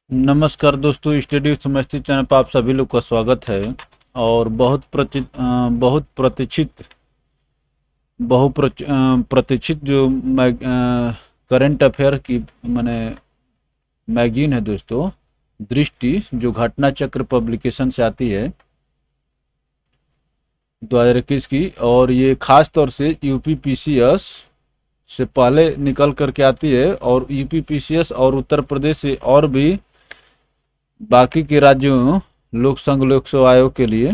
नमस्कार दोस्तों, study समस्ती channel पर आप सभी लोग का स्वागत है। और बहुत प्रतीक्षित प्रतीक्षित जो करंट अफेयर की मैंने मैगजीन है दोस्तों, दृष्टि, जो घटना चक्र पब्लिकेशन से आती है 2021 की। और ये खास तौर से यूपी पीसीएस से पहले निकल करके आती है, और यूपी पीसीएस और उत्तर प्रदेश से और भी बाकी के राज्यों लोक संघ लोक सेवा आयोग के लिए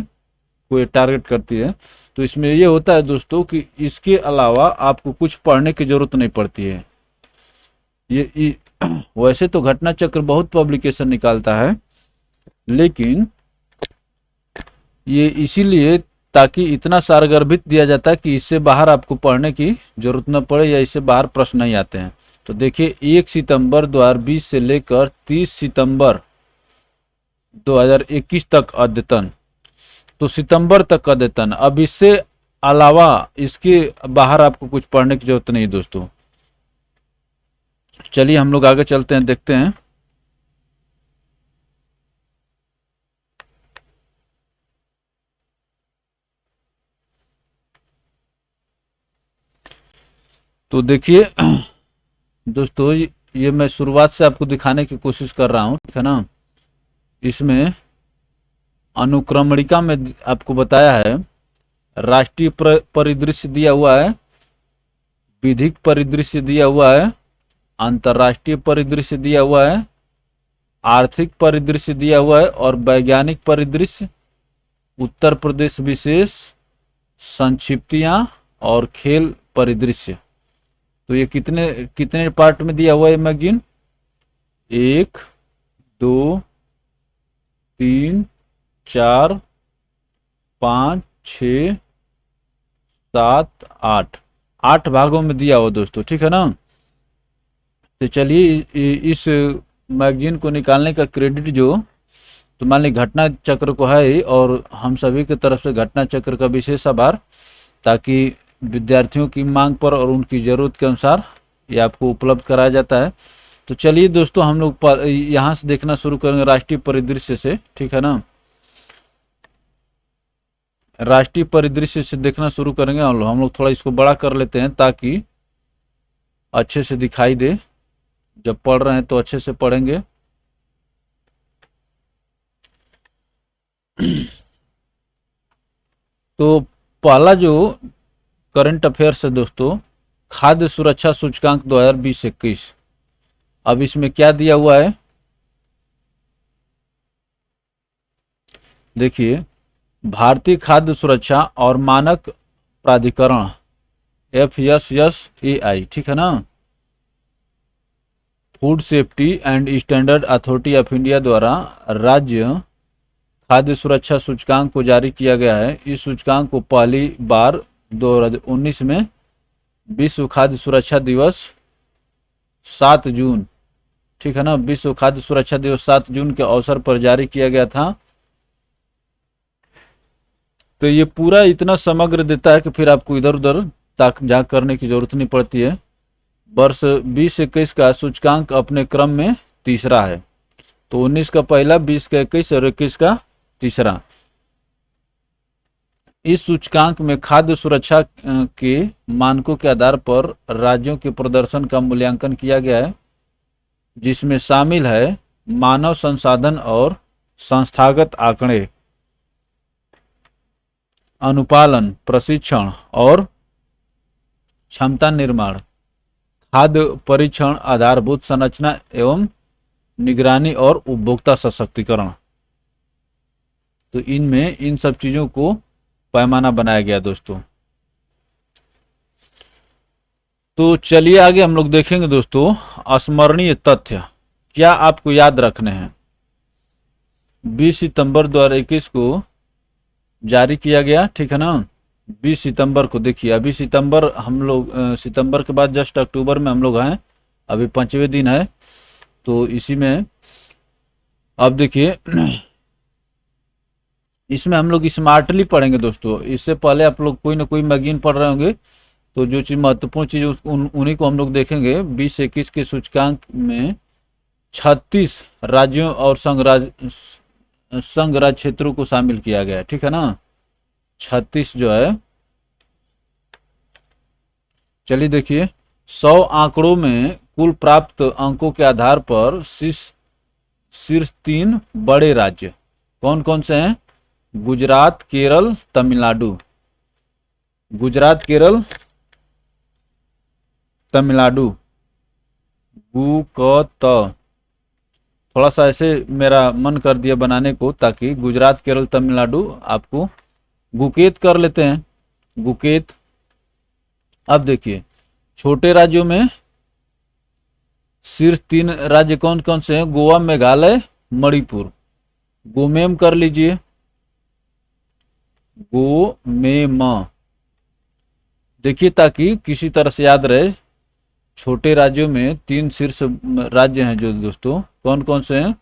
कोई टारगेट करती है। तो इसमें ये होता है दोस्तों कि इसके अलावा आपको कुछ पढ़ने की जरूरत नहीं पड़ती है। ये वैसे तो घटना चक्र बहुत पब्लिकेशन निकालता है, लेकिन ये इसीलिए ताकि इतना सारगर्भित दिया जाता है कि इससे बाहर आपको पढ़ने की जरूरत न पड़े या इससे बाहर प्रश्न नहीं आते हैं। तो देखिए, 1 सितंबर 2020 से लेकर 30 सितंबर 2021 तक अद्यतन, तो सितंबर तक अद्यतन। अब इससे अलावा इसके बाहर आपको कुछ पढ़ने की जरूरत नहीं दोस्तों। चलिए हम लोग आगे चलते हैं, देखते हैं। तो देखिए दोस्तों, ये मैं शुरुआत से आपको दिखाने की कोशिश कर रहा हूँ, ठीक है ना। इसमें अनुक्रमणिका में आपको बताया है, राष्ट्रीय परिदृश्य दिया हुआ है, विधिक परिदृश्य दिया हुआ है, अंतर्राष्ट्रीय परिदृश्य दिया हुआ है, आर्थिक परिदृश्य दिया हुआ है, और वैज्ञानिक परिदृश्य, उत्तर प्रदेश विशेष, संक्षिप्तियां और खेल परिदृश्य। तो ये कितने कितने पार्ट में दिया हुआ है मैगजीन? 1 2 3 4 5 6 7 8 8 भागों में दिया हुआ दोस्तों, ठीक है ना। तो चलिए, इस मैगजीन को निकालने का क्रेडिट जो, तो मान ली घटना चक्र को है ही, और हम सभी की तरफ से घटना चक्र का विशेष आभार, ताकि विद्यार्थियों की मांग पर और उनकी ज़रूरत के अनुसार ये आपको उपलब्ध कराया जाता है। तो चलिए दोस्तों, हम लोग यहाँ से देखना शुरू करेंगे राष्ट्रीय परिदृश्य से, ठीक है ना। राष्ट्रीय परिदृश्य से देखना शुरू करेंगे हम लोग थोड़ा इसको बड़ा कर लेते हैं ताकि अच्छे से दिखाई दे। जब पढ़ रहे हैं तो अच्छे से पढ़ेंगे। तो पहला जो करंट अफेयर्स है दोस्तों, खाद्य सुरक्षा सूचकांक 2020-21। अब इसमें क्या दिया हुआ है देखिए, भारतीय खाद्य सुरक्षा और मानक प्राधिकरण FSSAI, ठीक है ना, food safety and standard authority of India द्वारा राज्य खाद्य सुरक्षा सूचकांक को जारी किया गया है। इस सूचकांक को पहली बार 2019 में विश्व खाद्य सुरक्षा दिवस 7 जून, ठीक है ना, विश्व खाद्य सुरक्षा दिवस 7 जून के अवसर पर जारी किया गया था। तो ये पूरा इतना समग्र देता है कि फिर आपको इधर उधर ताक झाँक करने की जरूरत नहीं पड़ती है। वर्ष 20-21 का सूचकांक अपने क्रम में तीसरा है। तो 19 का पहला, 20 का 21 और 21 का तीसरा। इस सूचकांक में खाद्य सुरक्षा के मानकों के आधार पर राज्यों के प्रदर्शन का मूल्यांकन किया गया है, जिसमें शामिल है मानव संसाधन और संस्थागत आंकड़े, अनुपालन, प्रशिक्षण और क्षमता निर्माण, खाद्य परीक्षण, आधारभूत संरचना एवं निगरानी और उपभोक्ता सशक्तिकरण। तो इनमें इन सब चीजों को पैमाना बनाया गया दोस्तों। तो चलिए आगे हम लोग देखेंगे दोस्तों, स्मरणीय तथ्य क्या आपको याद रखने हैं। 20 सितंबर 2021 को जारी किया गया, ठीक है ना। 20 सितंबर को देखिए, अभी सितंबर हम लोग सितंबर के बाद जस्ट अक्टूबर में हम लोग हैं, अभी 5वें दिन है। तो इसी में अब देखिए, इसमें हम लोग स्मार्टली पढ़ेंगे दोस्तों। इससे पहले आप लोग कोई ना कोई मैगजीन पढ़ रहे होंगे, तो जो चीज़ महत्वपूर्ण चीज़ उन्हीं को हम लोग देखेंगे। 20-21 के सूचकांक में 36 राज्यों और संघ राज्य क्षेत्रों को शामिल किया गया है, ठीक है ना। 36 जो है, चलिए देखिए, 100 आंकड़ों में कुल प्राप्त अंकों के आधार पर शीर्ष 3 बड़े राज्य कौन कौन से हैं? गुजरात, केरल, तमिलनाडु। गुजरात, केरल, तमिलनाडु। गु क त, थोड़ा सा ऐसे मेरा मन कर दिया बनाने को, ताकि गुजरात, केरल, तमिलनाडु आपको गुकेत कर लेते हैं, गुकेत। अब देखिए, छोटे राज्यों में शीर्ष 3 राज्य कौन कौन से हैं? गोवा, मेघालय, मणिपुर। गोमेम कर लीजिए, गोमेम, देखिए ताकि किसी तरह से याद रहे। छोटे राज्यों में 3 शीर्ष राज्य हैं जो दोस्तों, कौन कौन से हैं?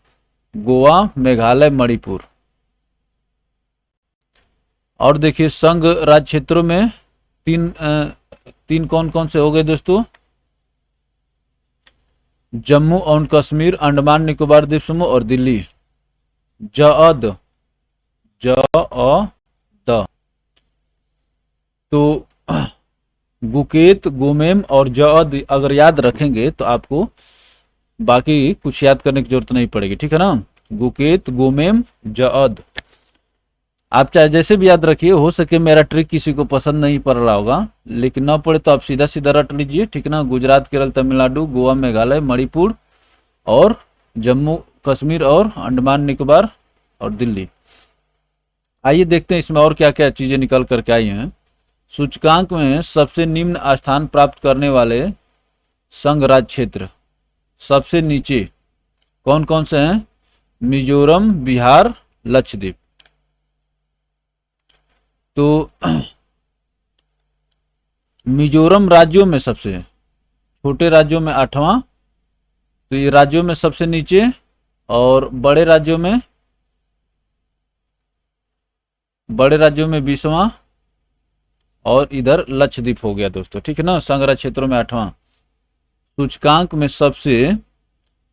गोवा, मेघालय, मणिपुर। और देखिए, संघ राज्य क्षेत्रों में तीन कौन कौन से हो गए दोस्तों? जम्मू और कश्मीर, अंडमान निकोबार द्वीप समूह और दिल्ली। जअद, ज-अ-द। तो गुकेत, गोमेम और जअद अगर याद रखेंगे तो आपको बाकी कुछ याद करने की जरूरत नहीं पड़ेगी, ठीक है ना। गुकेत, गोमेम, जअद, आप चाहे जैसे भी याद रखिए। हो सके मेरा ट्रिक किसी को पसंद नहीं पड़ रहा होगा, लेकिन ना पड़े तो आप सीधा सीधा रट लीजिए, ठीक ना। गुजरात, केरल, तमिलनाडु, गोवा, मेघालय, मणिपुर और जम्मू कश्मीर और अंडमान निकोबार और दिल्ली। आइए देखते हैं इसमें और क्या क्या चीजें निकल करके आई हैं। सूचकांक में सबसे निम्न स्थान प्राप्त करने वाले संघ राज्य क्षेत्र सबसे नीचे कौन कौन से हैं? मिजोरम, बिहार, लक्षद्वीप। तो मिजोरम राज्यों में सबसे, छोटे राज्यों में 8वां, तो ये राज्यों में सबसे नीचे, और बड़े राज्यों में 20वां, और इधर लक्षद्वीप हो गया दोस्तों, ठीक है ना। संघ राज्य क्षेत्रों में 8वां। सूचकांक में सबसे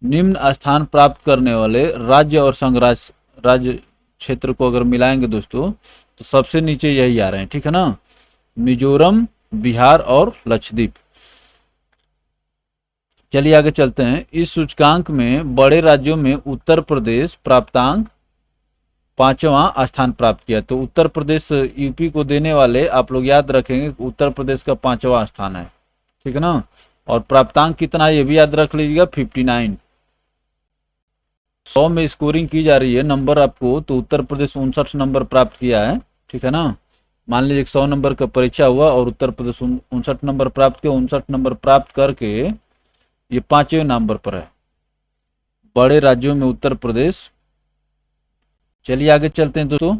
निम्न स्थान प्राप्त करने वाले राज्य और संघ राज्य क्षेत्र को अगर मिलाएंगे दोस्तों तो सबसे नीचे यही आ रहे हैं, ठीक है ना। मिजोरम, बिहार और लक्षद्वीप। चलिए आगे चलते हैं। इस सूचकांक में बड़े राज्यों में उत्तर प्रदेश प्राप्तांक 5वां स्थान प्राप्त किया। तो उत्तर प्रदेश यूपी को देने वाले आप लोग याद रखेंगे, उत्तर प्रदेश का 5वां स्थान है, ठीक है ना। और प्राप्तांक कितना है ये भी याद रख लीजिएगा, 59। 100 में स्कोरिंग की जा रही है नंबर आपको, तो उत्तर प्रदेश 59 नंबर प्राप्त किया है, ठीक है ना। मान लीजिए 100 नंबर का परीक्षा हुआ और उत्तर प्रदेश 59 नंबर प्राप्त किया। 59 नंबर प्राप्त करके ये 5वें नंबर पर है बड़े राज्यों में उत्तर प्रदेश। चलिए आगे चलते हैं दोस्तों।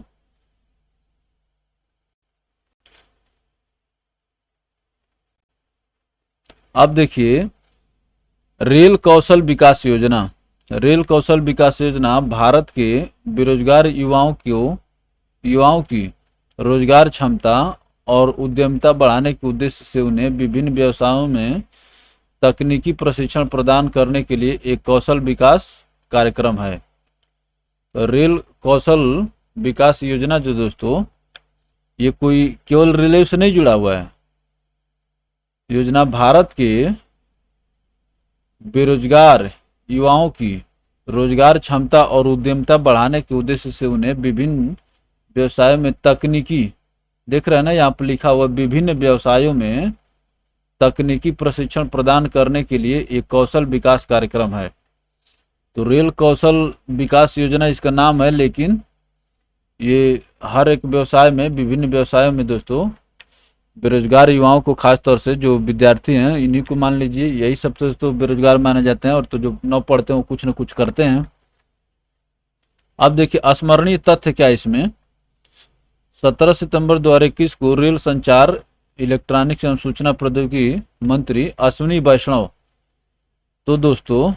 अब देखिए, रेल कौशल विकास योजना। रेल कौशल विकास योजना भारत के बेरोजगार युवाओं की रोजगार क्षमता और उद्यमिता बढ़ाने के उद्देश्य से उन्हें विभिन्न व्यवसायों में तकनीकी प्रशिक्षण प्रदान करने के लिए एक कौशल विकास कार्यक्रम है। तो रेल कौशल विकास योजना जो दोस्तों, ये कोई केवल रेलवे से नहीं जुड़ा हुआ है। योजना भारत के बेरोजगार युवाओं की रोजगार क्षमता और उद्यमिता बढ़ाने के उद्देश्य से उन्हें विभिन्न व्यवसायों में तकनीकी, देख रहे हैं ना यहाँ पर लिखा हुआ, विभिन्न व्यवसायों में तकनीकी प्रशिक्षण प्रदान करने के लिए एक कौशल विकास कार्यक्रम है। तो रेल कौशल विकास योजना इसका नाम है, लेकिन ये हर एक व्यवसाय में, विभिन्न व्यवसायों में दोस्तों बेरोजगार युवाओं को, खास तौर से जो विद्यार्थी हैं इन्हीं को मान लीजिए, यही सब तो दोस्तों बेरोजगार माने जाते हैं, और तो जो न पढ़ते हैं वो कुछ न कुछ करते हैं। अब देखिए स्मरणीय तथ्य क्या है इसमें। 17 सितंबर 2021 को रेल संचार, इलेक्ट्रॉनिक्स एवं सूचना प्रौद्योगिकी मंत्री अश्विनी वैष्णव, तो दोस्तों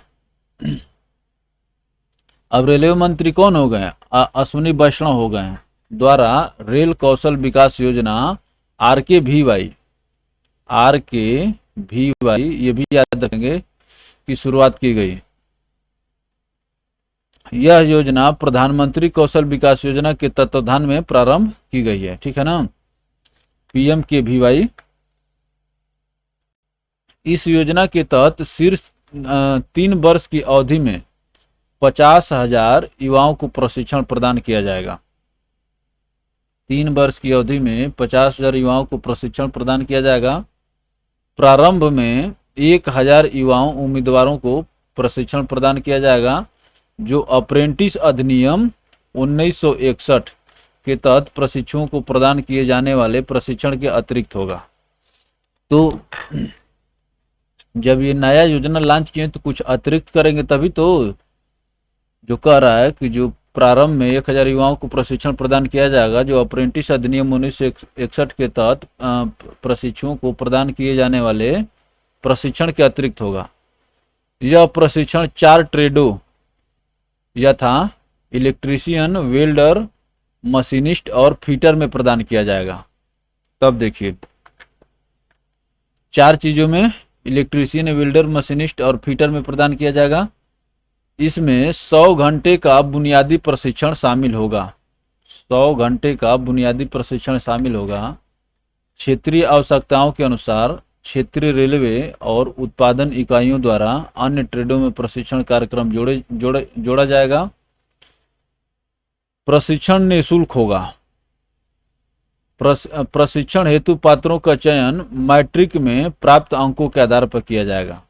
अब रेलवे मंत्री कौन हो गए? अश्विनी वैष्णव हो गए हैं, द्वारा रेल कौशल विकास योजना RKVY ये भी याद रखेंगे कि शुरुआत की गई। यह योजना प्रधानमंत्री कौशल विकास योजना के तत्वाधान में प्रारंभ की गई है, ठीक है ना, PMKVY। इस योजना के तहत शीर्ष 3 वर्ष की अवधि में 50,000 युवाओं को प्रशिक्षण प्रदान किया जाएगा। 3 वर्ष की अवधि में 50,000 युवाओं को प्रशिक्षण प्रदान किया जाएगा। प्रारंभ में 1,000 युवाओं उम्मीदवारों को प्रशिक्षण प्रदान किया जाएगा, जो अप्रेंटिस अधिनियम 1961 के तहत प्रशिक्षुओं को प्रदान किए जाने वाले प्रशिक्षण के अतिरिक्त होगा। तो जब ये नया योजना लॉन्च किए तो कुछ अतिरिक्त करेंगे, तभी तो जो कह रहा है कि जो प्रारंभ में 1,000 युवाओं को प्रशिक्षण प्रदान किया जाएगा, जो अप्रेंटिस अधिनियम 1961 के तहत प्रशिक्षुओं को प्रदान किए जाने वाले प्रशिक्षण के अतिरिक्त होगा। यह प्रशिक्षण 4 ट्रेडों यथा इलेक्ट्रीशियन, वेल्डर, मशीनिस्ट और फिटर में प्रदान किया जाएगा। तब देखिए 4 चीज़ों में, इलेक्ट्रीशियन, वेल्डर, मशीनिस्ट और फिटर में प्रदान किया जाएगा। इसमें 100 घंटे का बुनियादी प्रशिक्षण शामिल होगा। 100 घंटे का बुनियादी प्रशिक्षण शामिल होगा। क्षेत्रीय आवश्यकताओं के अनुसार क्षेत्रीय रेलवे और उत्पादन इकाइयों द्वारा अन्य ट्रेडों में प्रशिक्षण कार्यक्रम जोड़ा जाएगा। प्रशिक्षण निःशुल्क होगा। प्रशिक्षण हेतु पात्रों का चयन मैट्रिक में प्राप्त अंकों के आधार पर किया जाएगा।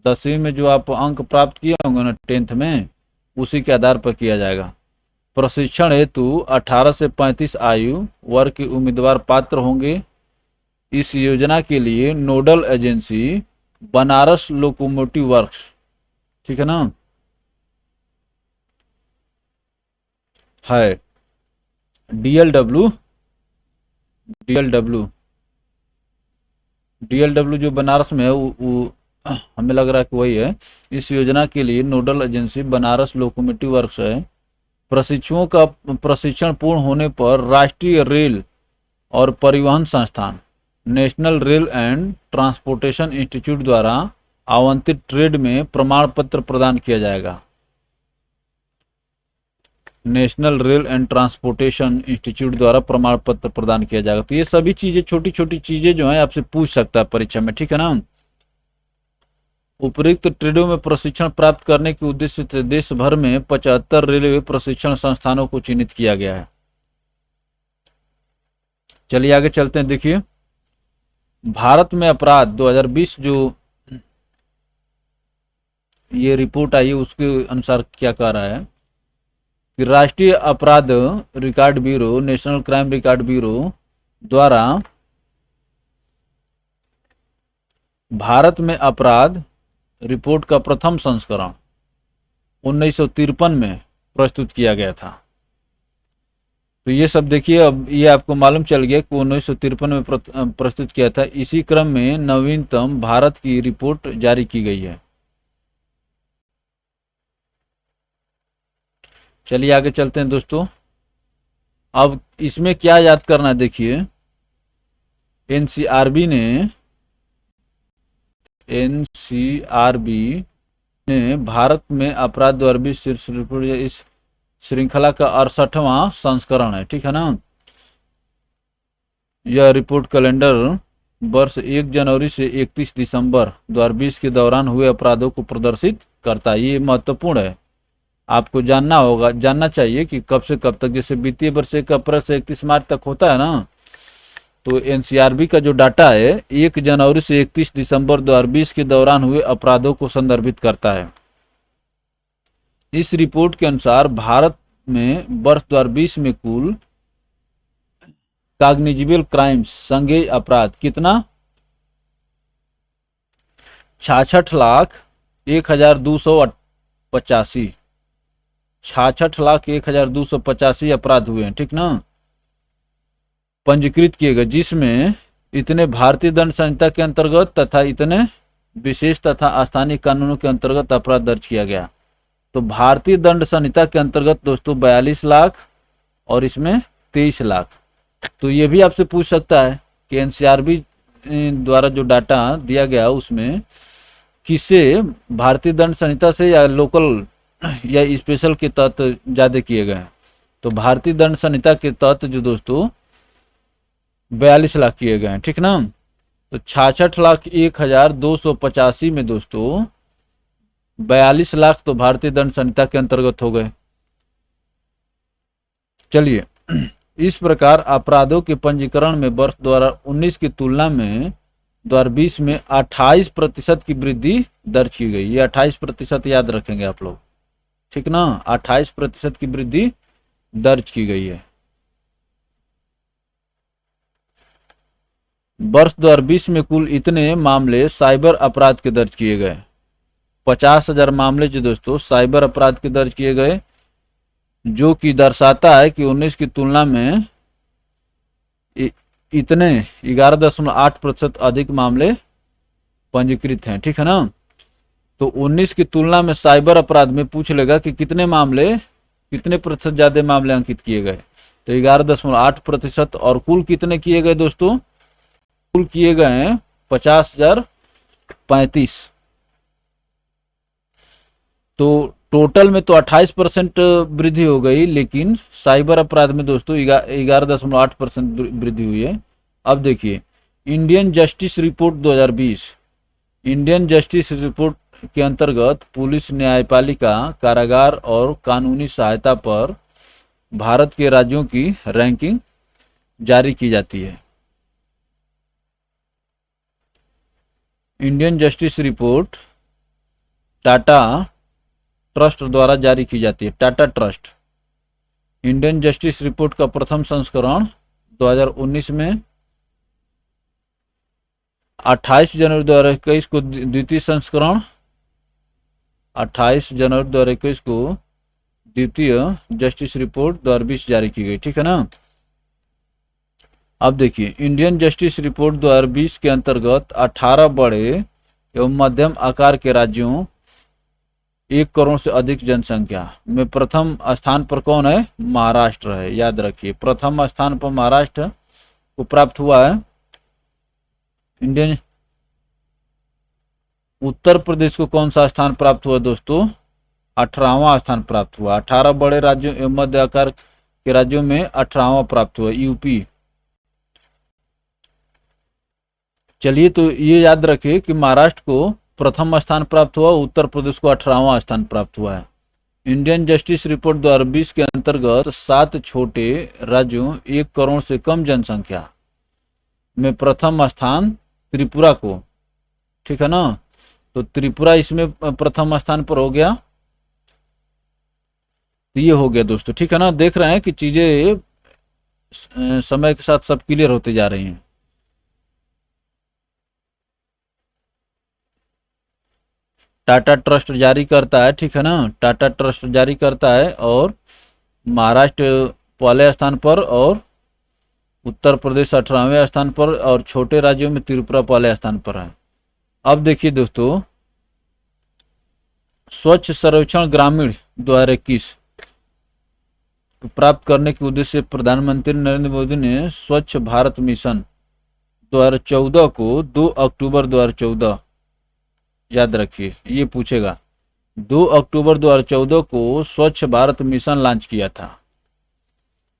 10वीं में जो आप अंक प्राप्त किए होंगे ना 10th में, उसी के आधार पर किया जाएगा। प्रशिक्षण हेतु 18 से 35 आयु वर्ग के उम्मीदवार पात्र होंगे। इस योजना के लिए nodal agency Banaras locomotive works, ठीक है ना, है। DLW जो बनारस में है वो हमें लग रहा है कि वही है। इस योजना के लिए nodal agency Banaras locomotive works है। प्रशिक्षुओं का प्रशिक्षण पूर्ण होने पर राष्ट्रीय रेल और परिवहन संस्थान, national rail and transportation institute द्वारा आवंटित ट्रेड में प्रमाण पत्र प्रदान किया जाएगा। National rail and transportation institute द्वारा प्रमाण पत्र प्रदान किया जाएगा। तो ये सभी चीजें, छोटी छोटी चीजें जो है आपसे पूछ सकता है परीक्षा में, ठीक है ना। उपयुक्त ट्रेडों में प्रशिक्षण प्राप्त करने के उद्देश्य से देश भर में 75 रेलवे प्रशिक्षण संस्थानों को चिन्हित किया गया है। चलिए आगे चलते हैं। देखिए भारत में अपराध 2020 जो ये रिपोर्ट आई है उसके अनुसार क्या कह रहा है कि राष्ट्रीय अपराध record bureau, national crime record bureau द्वारा भारत में अपराध रिपोर्ट का प्रथम संस्करण 1953 में प्रस्तुत किया गया था। तो ये सब देखिए, अब ये आपको मालूम चल गया कि 1953 में प्रस्तुत किया था। इसी क्रम में नवीनतम भारत की रिपोर्ट जारी की गई है। चलिए आगे चलते हैं दोस्तों। अब इसमें क्या याद करना है, देखिए एनसीआरबी ने भारत में अपराध द्वारा शीर्ष रिपोर्ट, इस श्रृंखला का 68वां संस्करण है, ठीक है ना। यह रिपोर्ट कैलेंडर वर्ष 1 जनवरी से 31 दिसंबर 2020 के दौरान हुए अपराधों को प्रदर्शित करता है। ये महत्वपूर्ण है, आपको जानना चाहिए कि कब से कब तक, जैसे वित्तीय वर्ष 1 अप्रैल से 31 मार्च तक होता है ना, तो एनसीआरबी का जो डाटा है 1 जनवरी से 31 दिसंबर 2020 के दौरान हुए अपराधों को संदर्भित करता है। इस रिपोर्ट के अनुसार भारत में वर्ष 2020 में कुल कॉग्निजेबल क्राइम्स, संज्ञेय अपराध कितना, 66,01,285 66,01,285 अपराध हुए हैं, ठीक ना, पंजीकृत किए गए, जिसमें इतने भारतीय दंड संहिता के अंतर्गत तथा इतने विशेष तथा स्थानीय कानूनों के अंतर्गत अपराध दर्ज किया गया। तो भारतीय दंड संहिता के अंतर्गत दोस्तों 42 लाख और इसमें 23 लाख। तो ये भी आपसे पूछ सकता है कि एनसीआरबी द्वारा जो डाटा दिया गया उसमें किससे, भारतीय दंड संहिता से या लोकल या स्पेशल के तहत ज़्यादा किए गए हैं। तो भारतीय दंड संहिता के तहत जो दोस्तों 42 लाख किए गए हैं, ठीक ना। तो 66,01,285 में दोस्तों 42 लाख तो भारतीय दंड संहिता के अंतर्गत हो गए। चलिए, इस प्रकार अपराधों के पंजीकरण में वर्ष 2019 की तुलना में 2020 में 28% की वृद्धि दर्ज की गई। ये 28% याद रखेंगे आप लोग, ठीक ना। 28% की वृद्धि दर्ज की गई है। वर्ष 2020 में कुल इतने मामले साइबर अपराध के दर्ज किए गए। 50,000 मामले जो दोस्तों साइबर अपराध के दर्ज किए गए, जो कि दर्शाता है कि 19 की तुलना में इतने 11.8% अधिक मामले पंजीकृत हैं, ठीक है ना। तो 19 की तुलना में साइबर अपराध में पूछ लेगा कि कितने मामले, कितने प्रतिशत ज्यादा मामले अंकित किए गए, तो 11.8%। और कुल कितने किए गए दोस्तों, कुल किए गए हैं 50,035। तो टोटल में तो 28% वृद्धि हो गई, लेकिन साइबर अपराध में दोस्तों 11.8% वृद्धि हुई है। अब देखिए, Indian justice report 2020, Indian justice report के अंतर्गत पुलिस, न्यायपालिका, कारागार और कानूनी सहायता पर भारत के राज्यों की रैंकिंग जारी की जाती है। Indian justice report Tata trust द्वारा जारी की जाती है, Tata trust. Indian justice report का प्रथम संस्करण 2019 में, 28 जनवरी 2021 को द्वितीय संस्करण, 28 जनवरी 2021 को द्वितीय जस्टिस रिपोर्ट 2020 जारी की गई, ठीक है ना। अब देखिए, इंडियन जस्टिस रिपोर्ट 2020 के अंतर्गत 18 बड़े एवं मध्यम आकार के राज्यों, 1 करोड़ से अधिक जनसंख्या में प्रथम स्थान पर कौन है, महाराष्ट्र है। याद रखिए, प्रथम स्थान पर महाराष्ट्र को प्राप्त हुआ है। इंडियन उत्तर प्रदेश को कौन सा स्थान प्राप्त हुआ दोस्तों, 18वां स्थान प्राप्त हुआ। 18 बड़े राज्यों एवं मध्य आकार के राज्यों में 18वां प्राप्त हुआ यूपी। चलिए, तो ये याद रखिए कि महाराष्ट्र को प्रथम स्थान प्राप्त हुआ, उत्तर प्रदेश को 18वां स्थान प्राप्त हुआ है। इंडियन जस्टिस रिपोर्ट 2020 के अंतर्गत 7 छोटे राज्यों, 1 करोड़ से कम जनसंख्या में प्रथम स्थान त्रिपुरा को, ठीक है ना। तो त्रिपुरा इसमें प्रथम स्थान पर हो गया। तो ये हो गया दोस्तों, ठीक है ना। देख रहे हैं कि चीजें समय के साथ सब क्लियर होते जा रही हैं। टाटा ट्रस्ट जारी करता है, ठीक है ना, टाटा ट्रस्ट जारी करता है। और महाराष्ट्र पहले स्थान पर और उत्तर प्रदेश 18वें स्थान पर, और छोटे राज्यों में त्रिपुरा पहले स्थान पर है। अब देखिए दोस्तों, स्वच्छ सर्वेक्षण ग्रामीण 2021 को प्राप्त करने के उद्देश्य से प्रधानमंत्री नरेंद्र मोदी ने स्वच्छ भारत मिशन 2014 को 2 अक्टूबर 2014, याद रखिए ये पूछेगा, 2 अक्टूबर 2014 को स्वच्छ भारत मिशन लॉन्च किया था।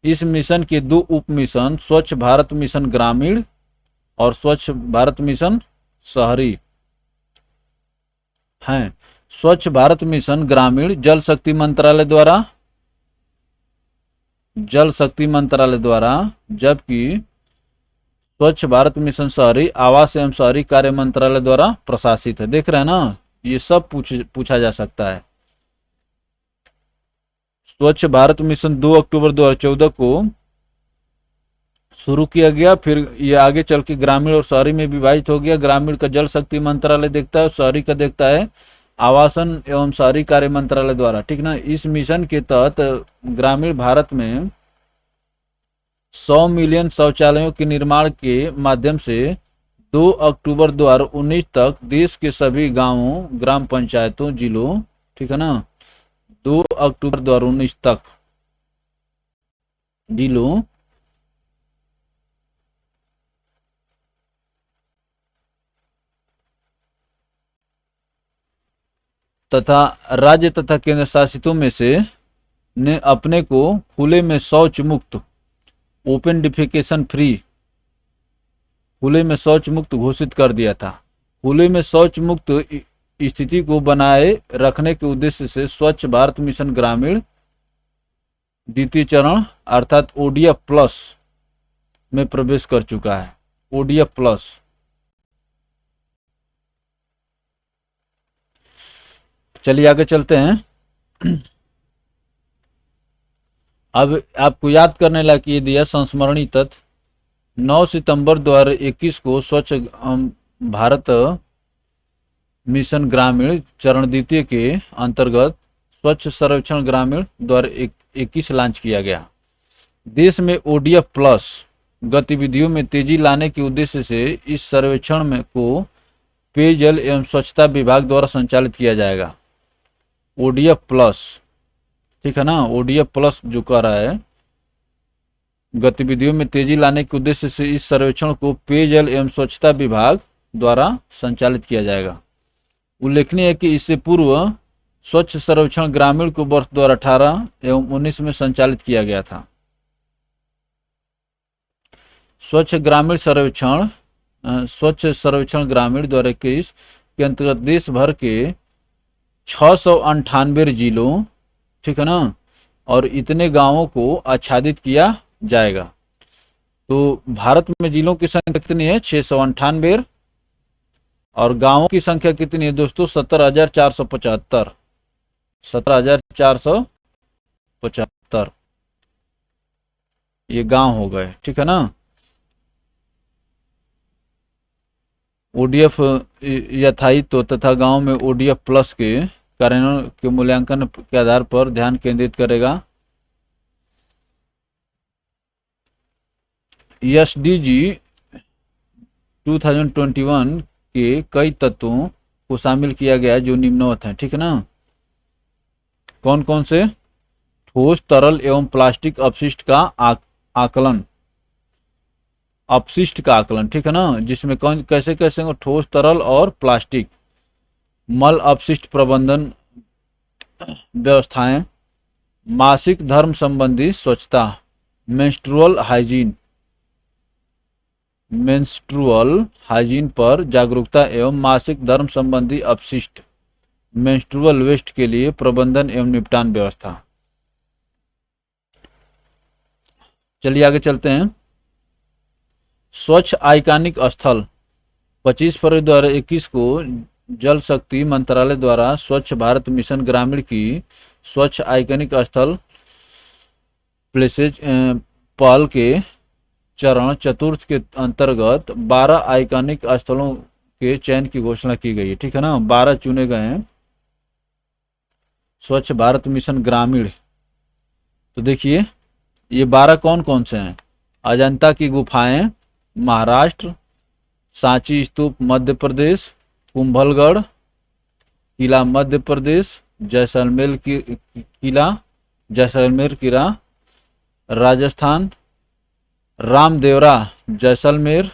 इस मिशन के 2 उप मिशन स्वच्छ भारत मिशन ग्रामीण और स्वच्छ भारत मिशन शहरी हैं। स्वच्छ भारत मिशन ग्रामीण जल शक्ति मंत्रालय द्वारा, जबकि स्वच्छ भारत मिशन शहरी आवास एवं शहरी कार्य मंत्रालय द्वारा प्रशासित है। देख रहे हैं ना, ये सब पूछा जा सकता है। स्वच्छ भारत मिशन 2 अक्टूबर 2014 को शुरू किया गया, फिर ये आगे चल के ग्रामीण और शहरी में विभाजित हो गया। ग्रामीण का जल शक्ति मंत्रालय देखता है, शहरी का देखता है आवासन एवं शहरी कार्य मंत्रालय द्वारा, ठीक ना। इस मिशन के तहत ग्रामीण भारत में 100 मिलियन शौचालयों के निर्माण के माध्यम से 2 अक्टूबर 2019 तक देश के सभी गांवों, ग्राम पंचायतों, जिलों, ठीक है ना, 2 अक्टूबर 2019 तक जिलों तथा राज्य तथा केंद्र शासितों में से ने अपने को खुले में शौच मुक्त, ओपन डिफेकेशन फ्री, खुले में शौच मुक्त घोषित कर दिया था। खुले में शौच मुक्त स्थिति को बनाए रखने के उद्देश्य से स्वच्छ भारत मिशन ग्रामीण द्वितीय चरण अर्थात ओडीएफ प्लस में प्रवेश कर चुका है। ODF plus. चलिए आगे चलते हैं। अब आपको याद करने लायक ये दिया संस्मरणीय तथ्य। 9 सितंबर 2021 को स्वच्छ भारत मिशन ग्रामीण चरण द्वितीय के अंतर्गत स्वच्छ सर्वेक्षण ग्रामीण 2021 लॉन्च किया गया। देश में ओडीएफ प्लस गतिविधियों में तेजी लाने के उद्देश्य से इस सर्वेक्षण में को पेयजल एवं स्वच्छता विभाग द्वारा संचालित किया जाएगा। ओडीएफ प्लस, ठीक है ना। ओडीएफ प्लस जो कर रहा है, गतिविधियों में तेजी लाने के उद्देश्य से इस सर्वेक्षण को पेयजल एवं स्वच्छता विभाग द्वारा संचालित किया जाएगा। उल्लेखनीय है कि इससे पूर्व स्वच्छ सर्वेक्षण ग्रामीण को वर्ष 2018 एवं 19 में संचालित किया गया था। स्वच्छ सर्वेक्षण ग्रामीण 2021 के अंतर्गत देश भर के 698 जिलों, ठीक है ना, और इतने गांवों को आच्छादित किया जाएगा। तो भारत में जिलों की संख्या कितनी है? 698। और गांवों की संख्या कितनी है दोस्तों? 17,475। 17,475 ये गांव हो गए, ठीक है ना। ओडीएफ यथायित्व तो तथा गांव में ओडीएफ प्लस के कार्यान्वयन के मूल्यांकन के आधार पर ध्यान केंद्रित करेगा। एसडीजी 2021 के कई तत्वों को शामिल किया गया जो निम्नवत हैं, ठीक है ना। कौन कौन से? ठोस, तरल एवं प्लास्टिक अपशिष्ट का आकलन, अपशिष्ट का आकलन, ठीक है ना, जिसमें कौन कैसे कैसे हो? ठोस, तरल और प्लास्टिक। मल अपशिष्ट प्रबंधन व्यवस्थाएं, मासिक धर्म संबंधी स्वच्छता, मेंस्ट्रुअल हाइजीन पर जागरूकता एवं मासिक धर्म संबंधी अपशिष्ट, मेंस्ट्रुअल वेस्ट के लिए प्रबंधन एवं निपटान व्यवस्था। चलिए आगे चलते हैं। स्वच्छ आइकॉनिक स्थल 25 फरवरी 2021 को जल शक्ति मंत्रालय द्वारा स्वच्छ भारत मिशन ग्रामीण की स्वच्छ आइकॉनिक स्थल प्लेसेज पहल के चरण चतुर्थ के अंतर्गत 12 आइकॉनिक स्थलों के चयन की घोषणा की गई है, ठीक है ना। 12 चुने गए हैं स्वच्छ भारत मिशन ग्रामीण। तो देखिए ये 12 कौन कौन से हैं? अजंता की गुफाएं महाराष्ट्र, सांची स्तूप मध्य प्रदेश, कुंभलगढ़ किला मध्य प्रदेश, जैसलमेर किला राजस्थान, रामदेवरा जैसलमेर,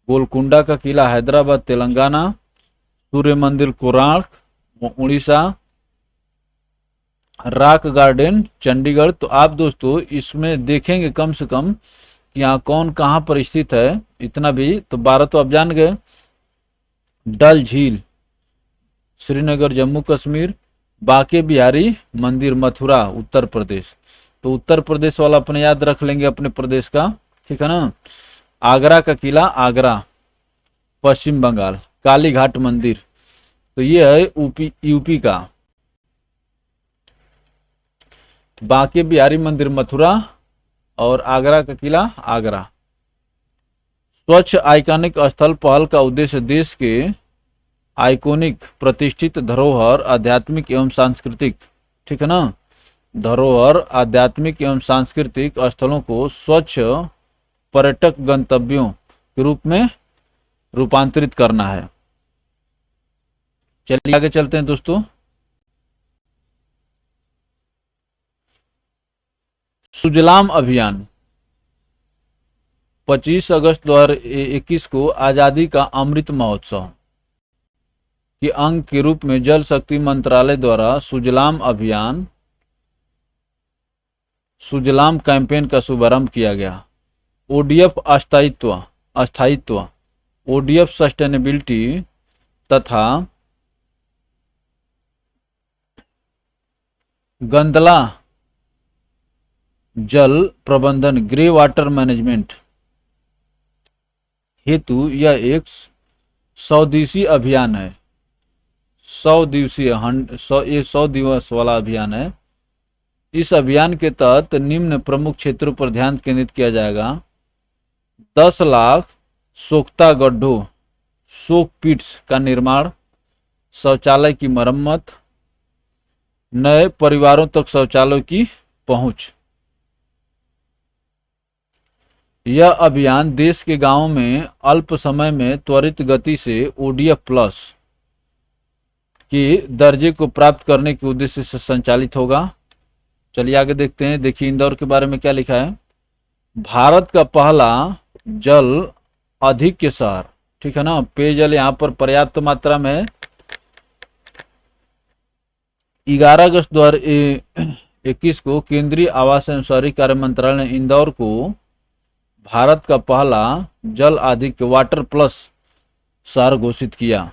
गोलकुंडा का किला हैदराबाद तेलंगाना, सूर्य मंदिर कोणार्क उड़ीसा, रॉक गार्डन चंडीगढ़। तो आप दोस्तों इसमें देखेंगे कम से कम कि यहाँ कौन कहाँ पर स्थित है, इतना भी तो 12 तो आप जान गए। डल झील श्रीनगर जम्मू कश्मीर, बांके बिहारी मंदिर मथुरा उत्तर प्रदेश। तो उत्तर प्रदेश वाला अपने याद रख लेंगे अपने प्रदेश का, ठीक है ना। आगरा का किला आगरा पश्चिम बंगाल, काली घाट मंदिर तो ये है यूपी का, बांके बिहारी मंदिर मथुरा और आगरा का किला आगरा। स्वच्छ आइकॉनिक स्थल पहल का उद्देश्य देश के आइकॉनिक प्रतिष्ठित धरोहर आध्यात्मिक एवं सांस्कृतिक, ठीक है ना, धरोहर आध्यात्मिक एवं सांस्कृतिक स्थलों को स्वच्छ पर्यटक गंतव्यों के रूप में रूपांतरित करना है। चलिए आगे चलते हैं दोस्तों। सुजलाम अभियान 25 अगस्त 2021 को आजादी का अमृत महोत्सव। के अंग के रूप में जल शक्ति मंत्रालय द्वारा सुजलाम कैंपेन का शुभारंभ किया गया। ओडीएफ अस्थायित्व ओडीएफ सस्टेनेबिलिटी तथा गंदला जल प्रबंधन ग्रे वाटर मैनेजमेंट हेतु यह एक 100 दिवसीय अभियान है। 100 दिवस वाला अभियान है। इस अभियान के तहत निम्न प्रमुख क्षेत्रों पर ध्यान केंद्रित किया जाएगा। 10 लाख सोख्ता गड्ढों शोक पिट्स का निर्माण, शौचालय की मरम्मत, नए परिवारों तक शौचालयों की पहुंच। यह अभियान देश के गांवों में अल्प समय में त्वरित गति से ओडीएफ प्लस के दर्जे को प्राप्त करने के उद्देश्य से संचालित होगा। चलिए आगे देखते हैं। देखिए इंदौर के बारे में क्या लिखा है। भारत का पहला जल अधिक के शहर, ठीक है ना। पेयजल यहाँ पर पर्याप्त मात्रा में 11 अगस्त 2021 को केंद्रीय आवास एवं शहरी कार्य मंत्रालय ने इंदौर को भारत का पहला जल अधिक वाटर प्लस शहर घोषित किया।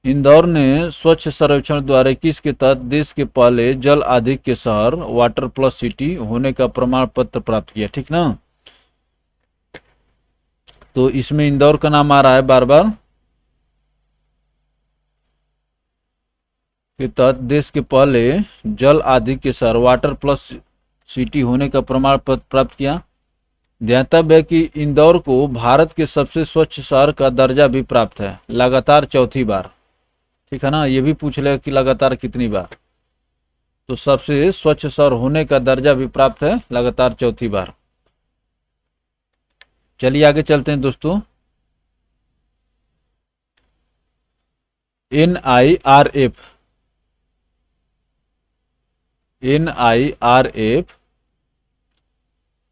इंदौर ने स्वच्छ सर्वेक्षण 2021 के तहत देश के पहले जल अधिक के शहर वाटर प्लस सिटी होने का प्रमाण पत्र प्राप्त किया, ठीक ना। तो इसमें इंदौर का नाम आ रहा है बार बार। के तहत देश के पहले जल अधिक के शहर वाटर प्लस सिटी होने का प्रमाण पत्र प्राप्त किया। ध्यातव्य है कि इंदौर को भारत के सबसे स्वच्छ शहर का दर्जा भी प्राप्त है, लगातार चौथी बार, ठीक है ना। ये भी पूछ ले कि लगातार कितनी बार, तो सबसे स्वच्छ शहर होने का दर्जा भी प्राप्त है लगातार चौथी बार। चलिए आगे चलते हैं दोस्तों। NIRF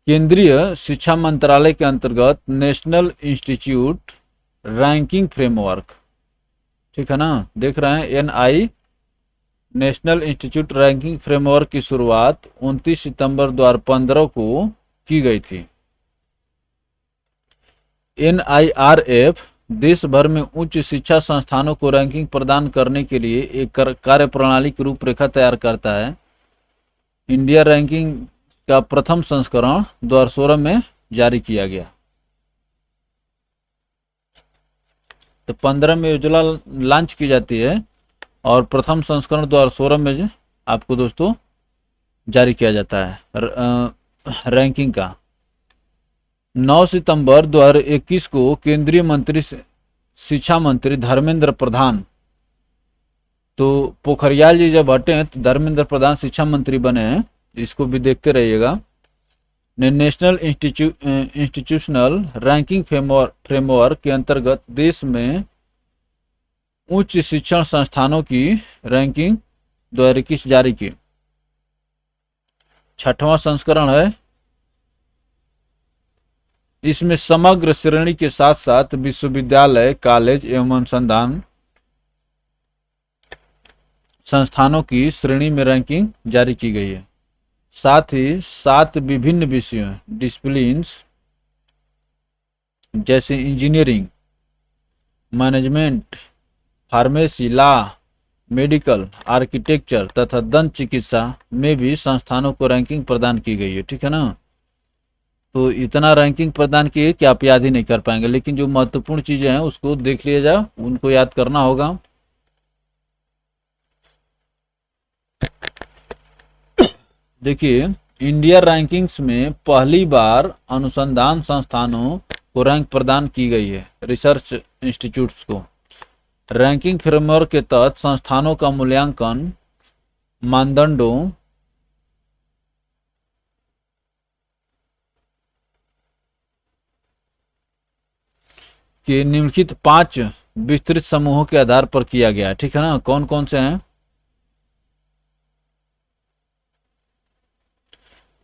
केंद्रीय शिक्षा मंत्रालय के अंतर्गत नेशनल इंस्टीट्यूट रैंकिंग फ्रेमवर्क, ठीक है ना। देख रहे हैं नेशनल इंस्टीट्यूट रैंकिंग फ्रेमवर्क की शुरुआत 29 सितंबर 2015 को की गई थी। NIRF देश भर में उच्च शिक्षा संस्थानों को रैंकिंग प्रदान करने के लिए एक कार्यप्रणाली की रूपरेखा तैयार करता है। इंडिया रैंकिंग का प्रथम संस्करण 2016 में जारी किया गया। तो 15 में योजना लॉन्च की जाती है और प्रथम संस्करण 2016 में आपको दोस्तों जारी किया जाता है रैंकिंग का। 9 सितंबर 2021 को केंद्रीय मंत्री शिक्षा मंत्री धर्मेंद्र प्रधान, तो पोखरियाल जी जब हटे तो धर्मेंद्र प्रधान शिक्षा मंत्री बने हैं, इसको भी देखते रहिएगा, ने नेशनल इंस्टीट्यूशनल रैंकिंग फ्रेमवर्क के अंतर्गत देश में उच्च शिक्षण संस्थानों की रैंकिंग 2021 जारी की। 6वां संस्करण है। इसमें समग्र श्रेणी के साथ साथ विश्वविद्यालय, कॉलेज एवं अनुसंधान संस्थानों की श्रेणी में रैंकिंग जारी की गई है। साथ ही 7 विभिन्न विषयों डिसिप्लिन्स जैसे engineering, management, pharmacy, law, medical, architecture तथा दंत चिकित्सा में भी संस्थानों को रैंकिंग प्रदान की गई है, ठीक है ना। तो इतना रैंकिंग प्रदान की है कि आप याद ही नहीं कर पाएंगे, लेकिन जो महत्वपूर्ण चीजें हैं उसको देख लिया जाए, उनको याद करना होगा। देखिए इंडिया रैंकिंग्स में पहली बार अनुसंधान संस्थानों को रैंक प्रदान की गई है, रिसर्च इंस्टीट्यूट्स को। रैंकिंग फ्रेमवर्क के तहत संस्थानों का मूल्यांकन मानदंडों के निम्नलिखित 5 विस्तृत समूहों के आधार पर किया गया, ठीक है ना। कौन कौन से हैं?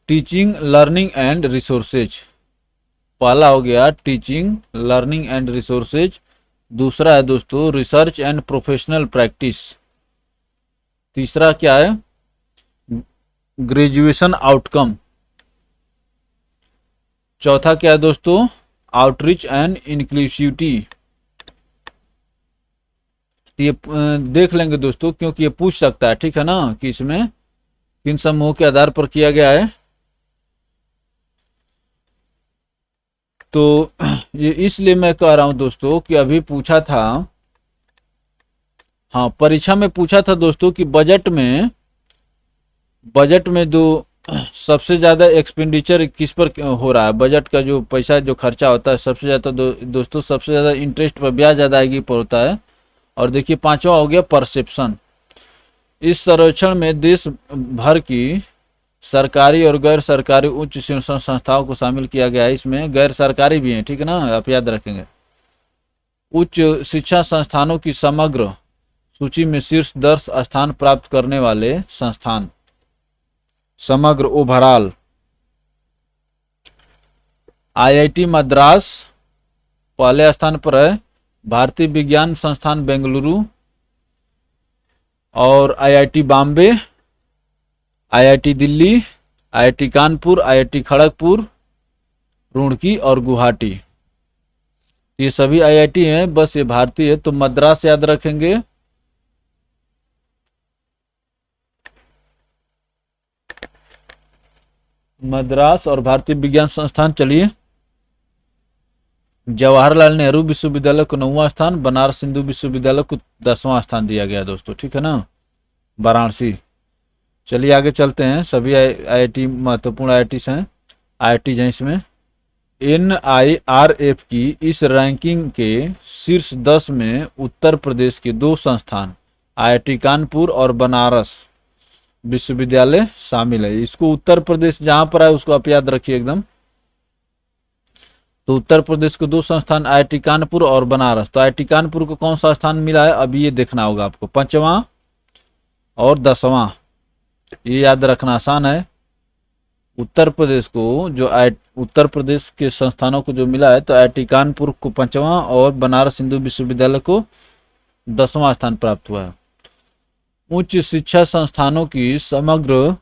टीचिंग, लर्निंग एंड रिसोर्सेज, पहला हो गया टीचिंग, लर्निंग एंड रिसोर्सेज। दूसरा है दोस्तों रिसर्च एंड प्रोफेशनल प्रैक्टिस। तीसरा क्या है, ग्रेजुएशन आउटकम। चौथा क्या है दोस्तों, आउटरीच एंड इंक्लूसिविटी। ये देख लेंगे दोस्तों, क्योंकि ये पूछ सकता है, ठीक है ना, कि इसमें किन समूहों के आधार पर किया गया है। तो ये इसलिए मैं कह रहा हूं दोस्तों कि अभी पूछा था, हाँ परीक्षा में पूछा था दोस्तों कि बजट में जो सबसे ज़्यादा एक्सपेंडिचर किस पर हो रहा है, बजट का जो पैसा जो खर्चा होता है सबसे ज़्यादा दोस्तों सबसे ज़्यादा इंटरेस्ट पर ब्याज अदायगी पर होता है। और देखिए पांचवा हो गया परसेप्शन। इस सर्वेक्षण में देश भर की सरकारी और गैर सरकारी उच्च शिक्षण संस्थाओं को शामिल किया गया है। इसमें गैर सरकारी भी हैं, ठीक है ना, आप याद रखेंगे। उच्च शिक्षा संस्थानों की समग्र सूची में शीर्ष 10 स्थान प्राप्त करने वाले संस्थान, समग्र ओवरऑल। आईआईटी मद्रास पहले स्थान पर है, भारतीय विज्ञान संस्थान बेंगलुरु और IIT Bombay, IIT Delhi, IIT Kanpur, IIT Kharagpur, Roorkee और गुवाहाटी, ये सभी आईआईटी हैं। बस ये भारतीय है तो मद्रास याद रखेंगे। मद्रास और भारतीय विज्ञान संस्थान। चलिए, जवाहरलाल नेहरू विश्वविद्यालय को 9वां स्थान, बनारस हिंदू विश्वविद्यालय को 10वां स्थान दिया गया दोस्तों, ठीक है ना, वाराणसी। चलिए आगे चलते हैं। सभी आईआईटी महत्वपूर्ण आईआईटी हैं, आईआईटी हैं इसमें। NIRF की इस रैंकिंग के शीर्ष 10 में उत्तर प्रदेश के 2 संस्थान आईआईटी कानपुर और बनारस विश्वविद्यालय शामिल है। इसको उत्तर प्रदेश जहां पर है उसको आप याद रखिए एकदम। तो उत्तर प्रदेश को 2 संस्थान आईआईटी कानपुर और बनारस। तो आईआईटी कानपुर को कौन सा स्थान मिला है, अभी ये देखना होगा आपको, 5वां और 10वां, ये याद रखना आसान है। उत्तर प्रदेश को जो उत्तर प्रदेश के संस्थानों को जो मिला है, तो आईआईटी कानपुर को 5वां और बनारस हिंदू विश्वविद्यालय को 10वां स्थान प्राप्त हुआ है। उच्च शिक्षा संस्थानों की समग्र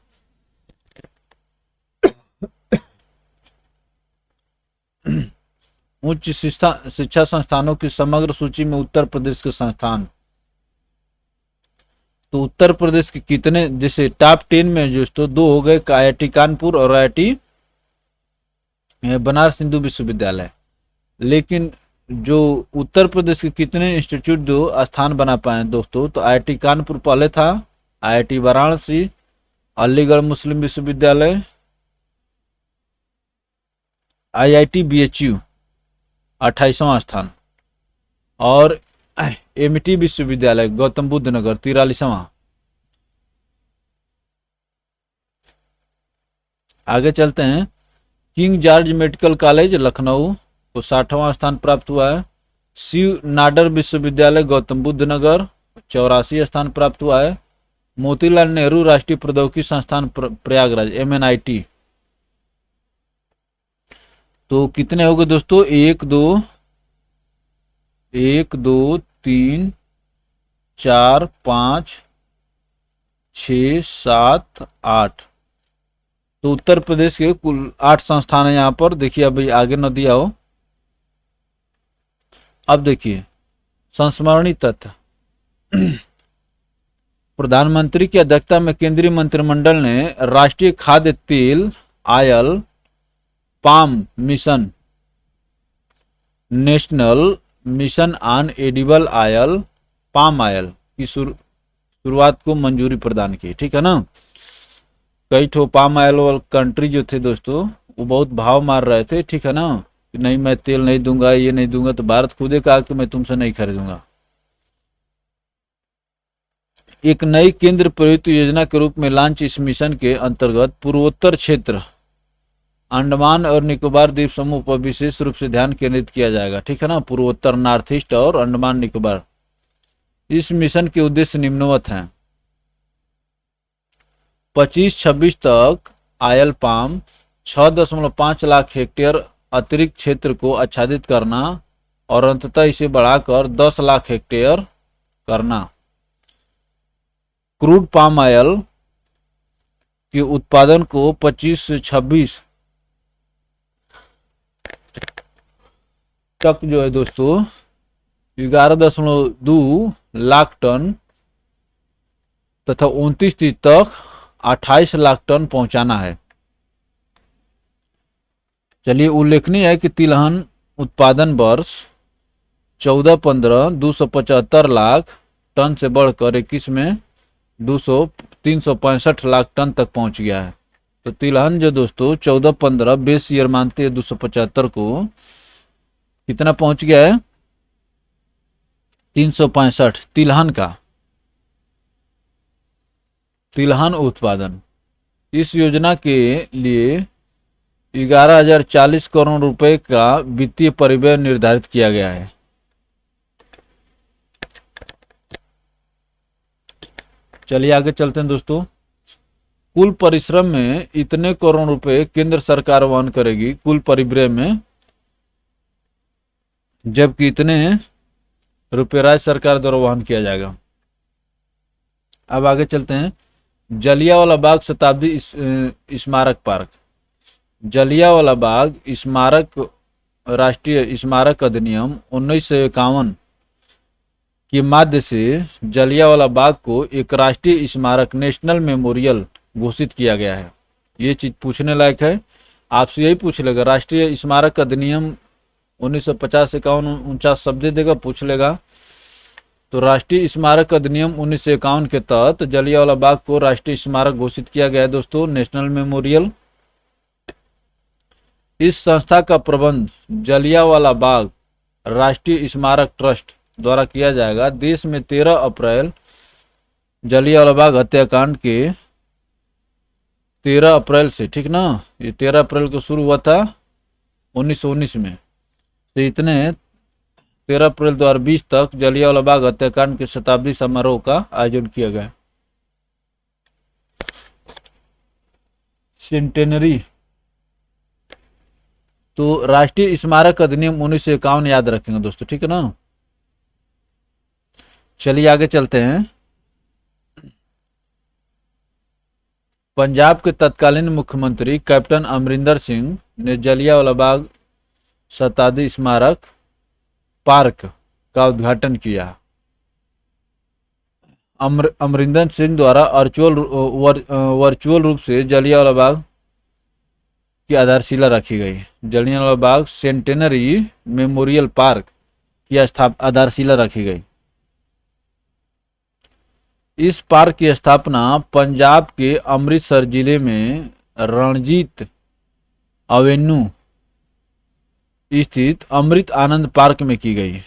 उच्च शिक्षा संस्थानों की समग्र सूची में उत्तर प्रदेश के संस्थान, तो उत्तर प्रदेश के कितने, जैसे टॉप 10 में जो तो 2 हो गए, आईआईटी कानपुर और आईआईटी बनारस हिंदू विश्वविद्यालय। लेकिन जो उत्तर प्रदेश के कितने इंस्टीट्यूट जो स्थान बना पाए दोस्तों, तो आईआईटी कानपुर पहले था, आईआईटी वाराणसी, अलीगढ़ मुस्लिम विश्वविद्यालय, आईआईटी BHU 28वां स्थान और एमटी विश्वविद्यालय गौतम बुद्ध नगर 43वां। आगे चलते हैं। King George medical college Lucknow को 60वां स्थान प्राप्त हुआ है। शिव नाडर विश्वविद्यालय गौतम बुद्ध नगर 84 स्थान प्राप्त हुआ है। मोतीलाल नेहरू राष्ट्रीय प्रौद्योगिकी संस्थान प्रयागराज MNIT, तो कितने हो गए दोस्तों, 1 2 3 4 5 6 7 8, तो उत्तर प्रदेश के कुल 8 संस्थान है यहाँ पर। देखिए अभी आगे न दिया हो। अब देखिए संस्मरणीय तथ्य। प्रधानमंत्री की अध्यक्षता में केंद्रीय मंत्रिमंडल ने राष्ट्रीय खाद्य तेल oil palm mission, national mission on edible oil palm oil की शुरुआत को मंजूरी प्रदान की, ठीक है ना। कई ठो पाम ऑयल वाले कंट्री जो थे दोस्तों वो बहुत भाव मार रहे थे, ठीक है ना, कि नहीं मैं तेल नहीं दूंगा, ये नहीं दूंगा, तो भारत खुद ही कहा कि मैं तुमसे नहीं खरीदूंगा। एक नई केंद्र प्रेरित योजना के रूप में लॉन्च इस मिशन के अंतर्गत पूर्वोत्तर क्षेत्र अंडमान और निकोबार द्वीप समूह पर विशेष रूप से ध्यान केंद्रित किया जाएगा, ठीक है ना, पूर्वोत्तर नॉर्थ ईस्ट और अंडमान निकोबार। इस मिशन के उद्देश्य निम्नवत हैं। 25-26 तक ऑयल पाम 6.5 लाख हेक्टेयर अतिरिक्त क्षेत्र को आच्छादित करना और अंततः इसे बढ़ाकर 10 लाख हेक्टेयर करना। क्रूड पाम ऑयल के उत्पादन को 25 से 26 तक जो है दोस्तों 11.2 लाख टन तथा 29 तक 28 लाख टन पहुंचाना है। चलिए, उल्लेखनीय है कि तिलहन उत्पादन वर्ष 14-15 275 लाख टन से बढ़कर 21 में 365 लाख टन तक पहुंच गया है। तो तिलहन जो दोस्तों 14-15 बेस ईयर मानते हैं 275 को, कितना पहुंच गया है? 365 तिलहन का, तिलहन उत्पादन। इस योजना के लिए 11,040 करोड़ रुपए का वित्तीय परिव्यय निर्धारित किया गया है। चलिए आगे चलते हैं दोस्तों। कुल परिश्रम में इतने करोड़ रुपए केंद्र सरकार वहन करेगी कुल परिव्यय में, जबकि इतने रुपए राज्य सरकार द्वारा वहन किया जाएगा। अब आगे चलते हैं। जलियांवाला बाग शताब्दी स्मारक पार्क। जलियांवाला बाग स्मारक राष्ट्रीय स्मारक अधिनियम 1951 के माध्यम से जलियांवाला बाग को एक राष्ट्रीय स्मारक नेशनल मेमोरियल घोषित किया गया है। ये चीज पूछने लायक है, आपसे यही पूछ लेगा। राष्ट्रीय स्मारक अधिनियम 1950 51 49 शब्द देगा, पूछ लेगा। तो राष्ट्रीय स्मारक अधिनियम 1951 के तहत जलियांवाला बाग को राष्ट्रीय स्मारक घोषित किया गया है दोस्तों, नेशनल मेमोरियल। इस संस्था का प्रबंध जलियांवाला बाग राष्ट्रीय स्मारक ट्रस्ट द्वारा किया जाएगा। देश में 13 अप्रैल जलियांवाला बाग हत्याकांड के 13 अप्रैल से, ठीक ना, ये 13 अप्रैल को शुरू हुआ था 1919 में, तो इतने 13 अप्रैल 2020 तक जलियांवाला बाग हत्याकांड के शताब्दी समारोह का आयोजन किया गया। सेंटेनरी, तो राष्ट्रीय स्मारक अधिनियम 1951 याद रखेंगे दोस्तों, ठीक है ना। चलिए आगे चलते हैं। पंजाब के तत्कालीन मुख्यमंत्री कैप्टन अमरिंदर सिंह ने जलियांवाला बाग शताब्दी स्मारक पार्क का उद्घाटन किया। अमरिंदर सिंह द्वारा वर्चुअल रूप से जलियांवाला बाग की आधारशिला रखी गई। Jallianwala Bagh centenary memorial park की आधारशिला रखी गई। इस पार्क की स्थापना पंजाब के अमृतसर जिले में रणजीत एवेन्यू स्थित अमृत आनंद पार्क में की गई।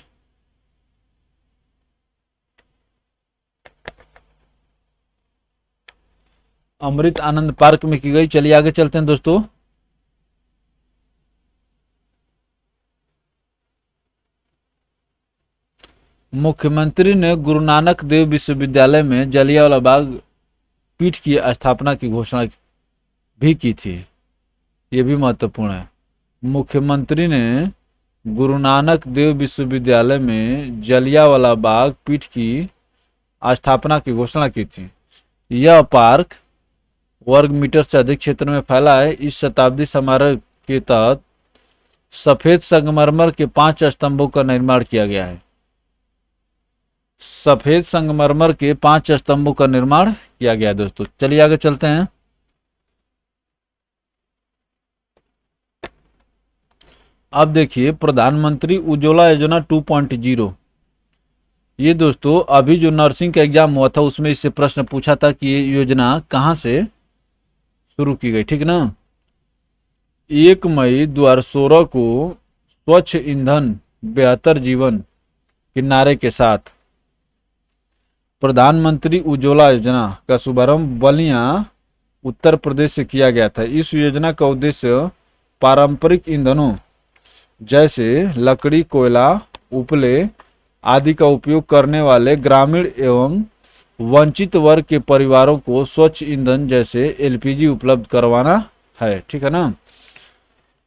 अमृत आनंद पार्क में की गई। चलिए आगे चलते हैं दोस्तों। मुख्यमंत्री ने गुरु नानक देव विश्वविद्यालय में जलियांवाला बाग पीठ की स्थापना की घोषणा भी की थी। ये भी महत्वपूर्ण है। मुख्यमंत्री ने गुरु नानक देव विश्वविद्यालय में जलियांवाला बाग पीठ की स्थापना की घोषणा की थी। यह पार्क वर्ग मीटर से अधिक क्षेत्र में फैला है। इस शताब्दी समारोह के तहत सफेद संगमरमर के 5 स्तंभों का निर्माण किया गया है। सफेद संगमरमर के 5 स्तंभों का निर्माण किया गया दोस्तों। चलिए आगे चलते हैं। अब देखिए प्रधानमंत्री उज्ज्वला योजना 2.0। ये दोस्तों अभी जो नर्सिंग का एग्जाम हुआ था उसमें इससे प्रश्न पूछा था कि ये योजना कहां से शुरू की गई, ठीक ना। 1 मई 2016 को स्वच्छ ईंधन बेहतर जीवन के नारे के साथ प्रधानमंत्री उज्ज्वला योजना का शुभारंभ बलिया उत्तर प्रदेश से किया गया था। इस योजना का उद्देश्य पारंपरिक ईंधनों जैसे लकड़ी, कोयला, उपले आदि का उपयोग करने वाले ग्रामीण एवं वंचित वर्ग के परिवारों को स्वच्छ ईंधन जैसे एलपीजी उपलब्ध करवाना है, ठीक है ना।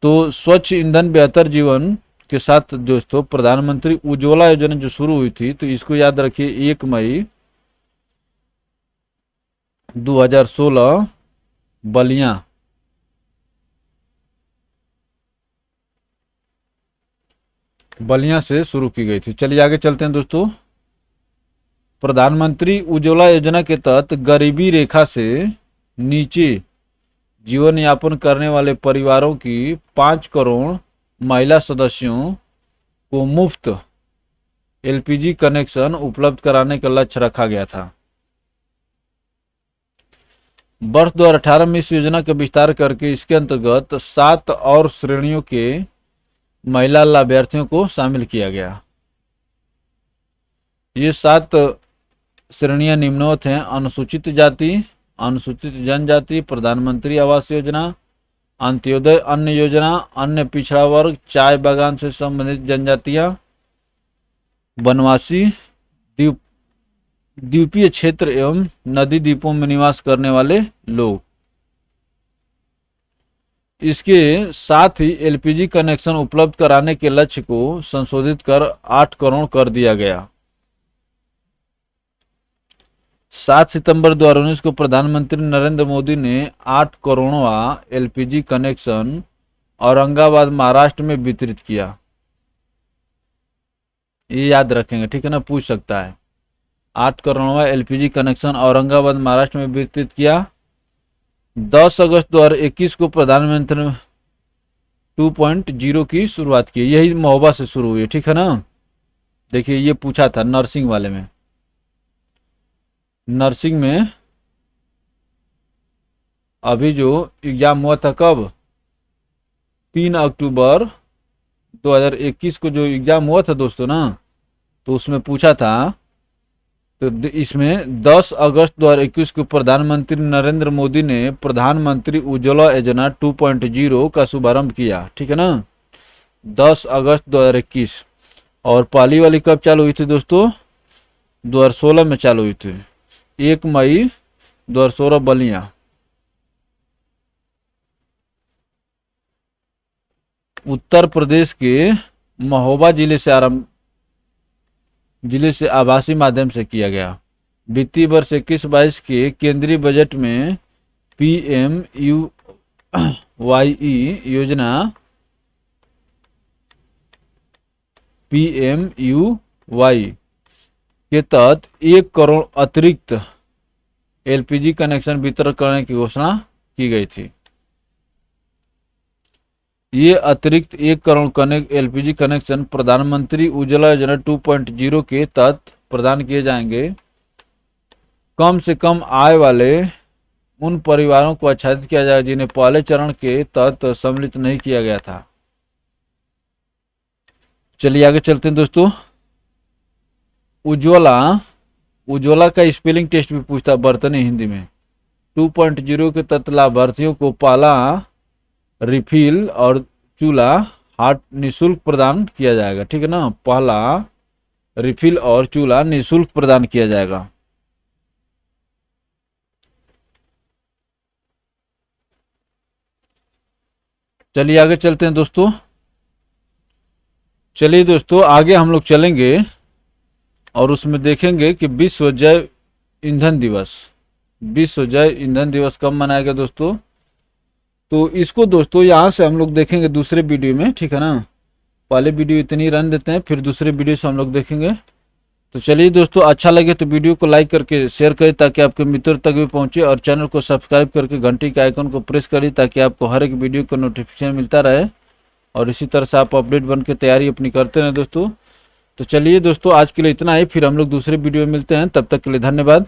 तो स्वच्छ ईंधन बेहतर जीवन के साथ दोस्तों प्रधानमंत्री उज्ज्वला योजना जो शुरू हुई थी, तो इसको याद रखिए 1 मई 2016 बलिया से शुरू की गई थी। चलिए आगे चलते हैं दोस्तों। प्रधानमंत्री उज्ज्वला योजना के तहत गरीबी रेखा से नीचे जीवन यापन करने वाले परिवारों की 5 करोड़ महिला सदस्यों को मुफ्त एलपीजी कनेक्शन उपलब्ध कराने का लक्ष्य रखा गया था। वर्ष 2018 में इस योजना का विस्तार करके इसके अंतर्गत 7 और श्रेणियों के महिला लाभार्थियों को शामिल किया गया। ये 7 श्रेणियां निम्नवत हैं: अनुसूचित जाति, अनुसूचित जनजाति, प्रधानमंत्री आवास योजना, अंत्योदय अन्न योजना, अन्य पिछड़ा वर्ग, चाय बागान से संबंधित जनजातियां, वनवासी, द्वीपीय क्षेत्र एवं नदी द्वीपों में निवास करने वाले लोग। इसके साथ ही एलपीजी कनेक्शन उपलब्ध कराने के लक्ष्य को संशोधित कर 8 करोड़ कर दिया गया। 7 सितंबर 2019 को प्रधानमंत्री नरेंद्र मोदी ने 8 करोड़वां एलपीजी कनेक्शन औरंगाबाद महाराष्ट्र में वितरित किया। ये याद रखेंगे, ठीक है ना, पूछ सकता है। 8 करोड़वां एलपीजी कनेक्शन औरंगाबाद महाराष्ट्र में वितरित किया। 10 अगस्त 2021 को प्रधानमंत्री 2.0 की शुरुआत की। यही महोबा से शुरू हुई, ठीक है ना। देखिए ये पूछा था नर्सिंग वाले में। नर्सिंग में अभी जो एग्जाम हुआ था कब, 3 अक्टूबर 2021 को जो एग्जाम हुआ था दोस्तों ना, तो उसमें पूछा था। तो इसमें 10 अगस्त 2021 को प्रधानमंत्री नरेंद्र मोदी ने प्रधानमंत्री उज्ज्वला योजना 2.0 का शुभारंभ किया, ठीक है ना, 10 अगस्त 2021। और पहली वाली कब चालू हुई थी दोस्तों, 2016 में चालू हुई थी, 1 मई 2016 बलिया। उत्तर प्रदेश के महोबा जिले से आभासी माध्यम से किया गया। वित्तीय वर्ष 21-22 के केंद्रीय बजट में पीएमयूवाई के तहत 1 करोड़ अतिरिक्त एलपीजी कनेक्शन वितरण करने की घोषणा की गई थी। ये अतिरिक्त 1 करोड़ एलपीजी कनेक्शन प्रधानमंत्री उज्ज्वला योजना 2.0 के तहत प्रदान किए जाएंगे। कम से कम आय वाले उन परिवारों को आच्छादित किया जाएगा जिन्हें पहले चरण के तहत सम्मिलित नहीं किया गया था। चलिए आगे चलते हैं दोस्तों। उज्ज्वला का स्पेलिंग टेस्ट भी पूछता है बर्तनी हिंदी में। 2.0 के तहत लाभार्थियों को पहला रिफिल और चूल्हा हॉट निःशुल्क प्रदान किया जाएगा, ठीक है ना, पहला रिफिल और चूल्हा निःशुल्क प्रदान किया जाएगा। चलिए आगे चलते हैं दोस्तों। चलिए दोस्तों आगे हम लोग चलेंगे और उसमें देखेंगे कि विश्व जैव ईंधन दिवस कब मनाया गया दोस्तों। तो इसको दोस्तों यहाँ से हम लोग देखेंगे दूसरे वीडियो में, ठीक है ना। पहले वीडियो इतनी रन देते हैं, फिर दूसरे वीडियो से हम लोग देखेंगे। तो चलिए दोस्तों, अच्छा लगे तो वीडियो को लाइक करके शेयर करें ताकि आपके मित्रों तक भी पहुंचे, और चैनल को सब्सक्राइब करके घंटी के आइकन को प्रेस करें ताकि आपको हर एक वीडियो का नोटिफिकेशन मिलता रहे, और इसी तरह से आप अपडेट बन के तैयारी अपनी करते रहें दोस्तों। तो चलिए दोस्तों, आज के लिए इतना ही, फिर हम लोग दूसरे वीडियो में मिलते हैं। तब तक के लिए धन्यवाद।